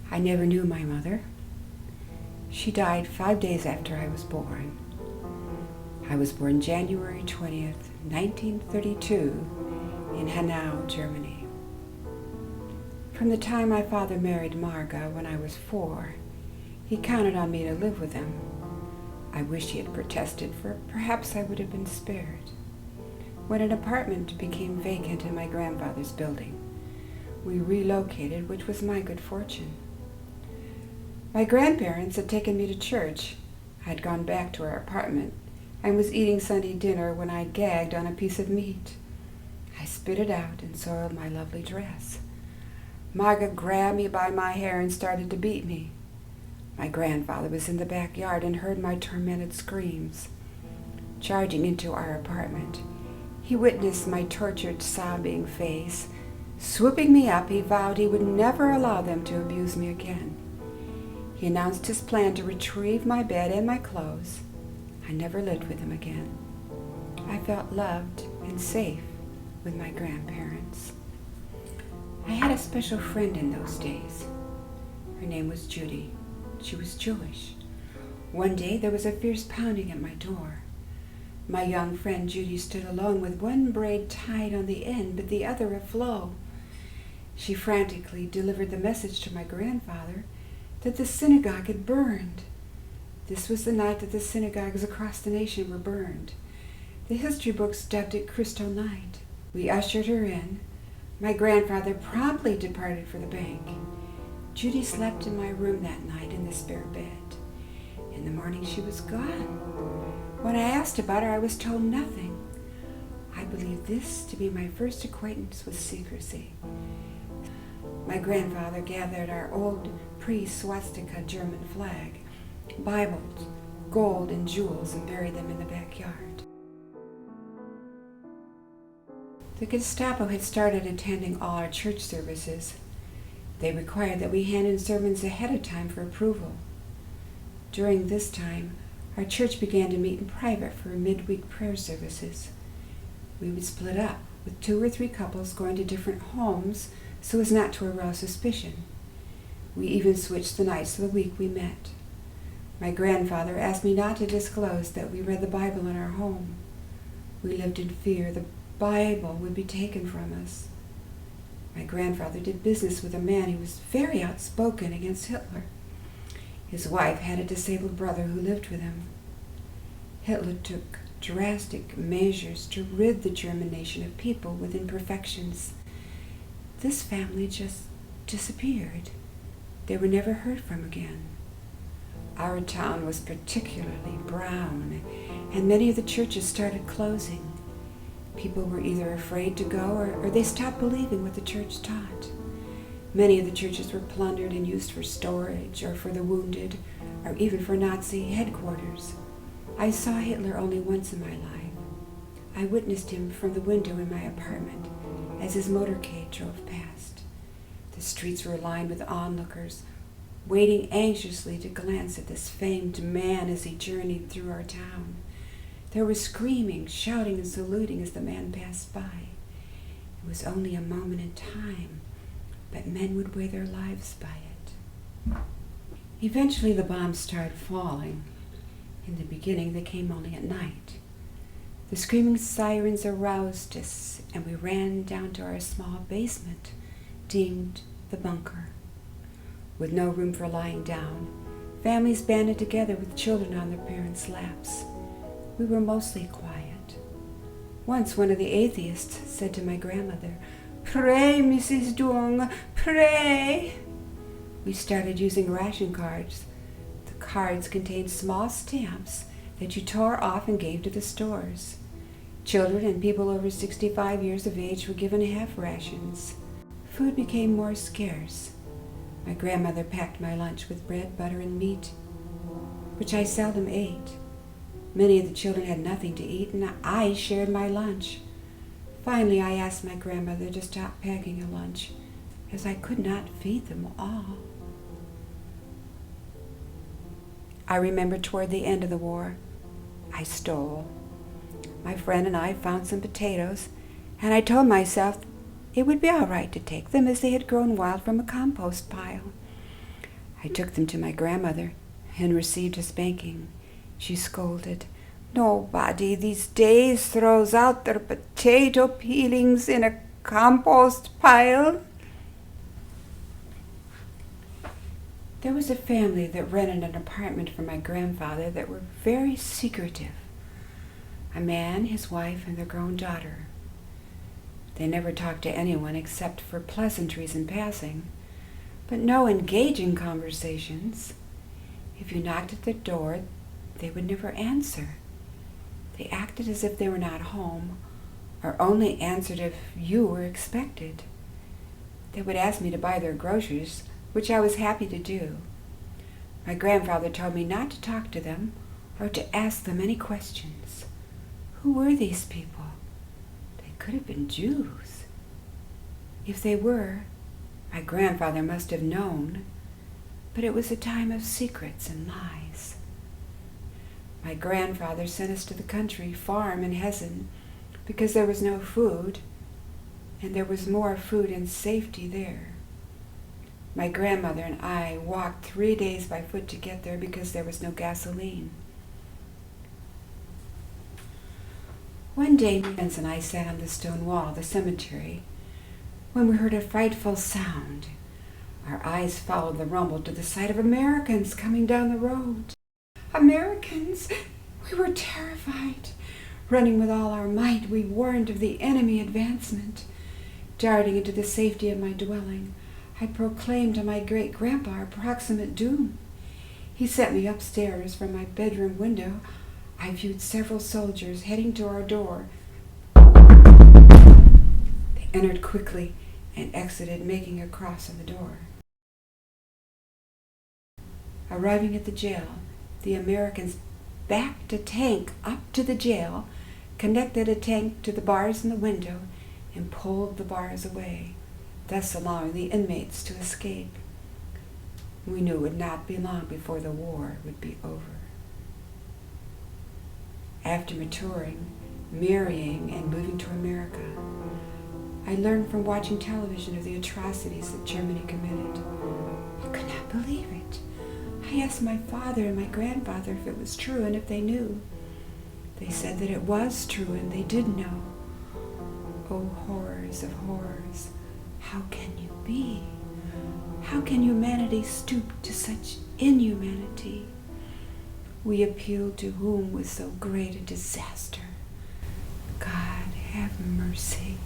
I never knew my mother. She died 5 days after I was born. I was born January 20th, 1932 in Hanau, Germany. From the time my father married Marga when I was 4, he counted on me to live with him. I wish he had protested, for perhaps I would have been spared. When an apartment became vacant in my grandfather's building, we relocated, which was my good fortune. My grandparents had taken me to church. I had gone back to our apartment and was eating Sunday dinner when I gagged on a piece of meat. I spit it out and soiled my lovely dress. Marga grabbed me by my hair and started to beat me. My grandfather was in the backyard and heard my tormented screams. Charging into our apartment, he witnessed my tortured, sobbing face. Swooping me up, he vowed he would never allow them to abuse me again. He announced his plan to retrieve my bed and my clothes. I never lived with him again. I felt loved and safe with my grandparents. I had a special friend in those days. Her name was Judy. She was Jewish. One day there was a fierce pounding at my door. My young friend Judy stood alone with one braid tied on the end but the other aflow. She frantically delivered the message to my grandfather that the synagogue had burned. This was the night that the synagogues across the nation were burned. The history books dubbed it Crystal Night. We ushered her in. My grandfather promptly departed for the bank. Judy slept in my room that night in the spare bed. In the morning she was gone. When I asked about her, I was told nothing. I believe this to be my first acquaintance with secrecy. My grandfather gathered our old pre-swastika German flag, Bibles, gold, and jewels and buried them in the backyard. The Gestapo had started attending all our church services. They required that we hand in sermons ahead of time for approval. During this time, our church began to meet in private for midweek prayer services. We would split up, with 2 or 3 couples going to different homes so as not to arouse suspicion. We even switched the nights of the week we met. My grandfather asked me not to disclose that we read the Bible in our home. We lived in fear the Bible would be taken from us. My grandfather did business with a man who was very outspoken against Hitler. His wife had a disabled brother who lived with him. Hitler took drastic measures to rid the German nation of people with imperfections. This family just disappeared. They were never heard from again. Our town was particularly brown, and many of the churches started closing. People were either afraid to go or they stopped believing what the church taught. Many of the churches were plundered and used for storage or for the wounded or even for Nazi headquarters. I saw Hitler only once in my life. I witnessed him from the window in my apartment as his motorcade drove past. The streets were lined with onlookers, waiting anxiously to glance at this famed man as he journeyed through our town. There was screaming, shouting, and saluting as the man passed by. It was only a moment in time, but men would weigh their lives by it. Eventually the bombs started falling. In the beginning they came only at night. The screaming sirens aroused us, and we ran down to our small basement, deemed the bunker. With no room for lying down, families banded together with children on their parents' laps. We were mostly quiet. Once one of the atheists said to my grandmother, "Pray, Mrs. Dung, pray." We started using ration cards. The cards contained small stamps that you tore off and gave to the stores. Children and people over 65 years of age were given half rations. Food became more scarce. My grandmother packed my lunch with bread, butter, and meat, which I seldom ate. Many of the children had nothing to eat, and I shared my lunch. Finally, I asked my grandmother to stop packing a lunch, as I could not feed them all. I remember toward the end of the war, I stole. My friend and I found some potatoes, and I told myself it would be all right to take them, as they had grown wild from a compost pile. I took them to my grandmother and received a spanking. She scolded, "Nobody these days throws out their potato peelings in a compost pile." There was a family that rented an apartment for my grandfather that were very secretive. A man, his wife, and their grown daughter. They never talked to anyone except for pleasantries in passing, but no engaging conversations. If you knocked at their door, they would never answer. They acted as if they were not home, or only answered if you were expected. They would ask me to buy their groceries, which I was happy to do. My grandfather told me not to talk to them or to ask them any questions. Who were these people? They could have been Jews. If they were, my grandfather must have known, but it was a time of secrets and lies. My grandfather sent us to the country farm in Hessen because there was no food, and there was more food and safety there. My grandmother and I walked 3 days by foot to get there because there was no gasoline. One day, my friends and I sat on the stone wall of the cemetery when we heard a frightful sound. Our eyes followed the rumble to the sight of Americans coming down the road. Americans! We were terrified. Running with all our might, we warned of the enemy advancement. Darting into the safety of my dwelling, I proclaimed to my great-grandpa our proximate doom. He sent me upstairs. From my bedroom window, I viewed several soldiers heading to our door. They entered quickly and exited, making a cross on the door. Arriving at the jail, the Americans backed a tank up to the jail, connected a tank to the bars in the window, and pulled the bars away, thus allowing the inmates to escape. We knew it would not be long before the war would be over. After maturing, marrying, and moving to America, I learned from watching television of the atrocities that Germany committed. I could not believe it. I asked my father and my grandfather if it was true and if they knew. They said that it was true and they did know. Oh, horrors of horrors. How can you be? How can humanity stoop to such inhumanity? We appealed to whom with so great a disaster. God have mercy.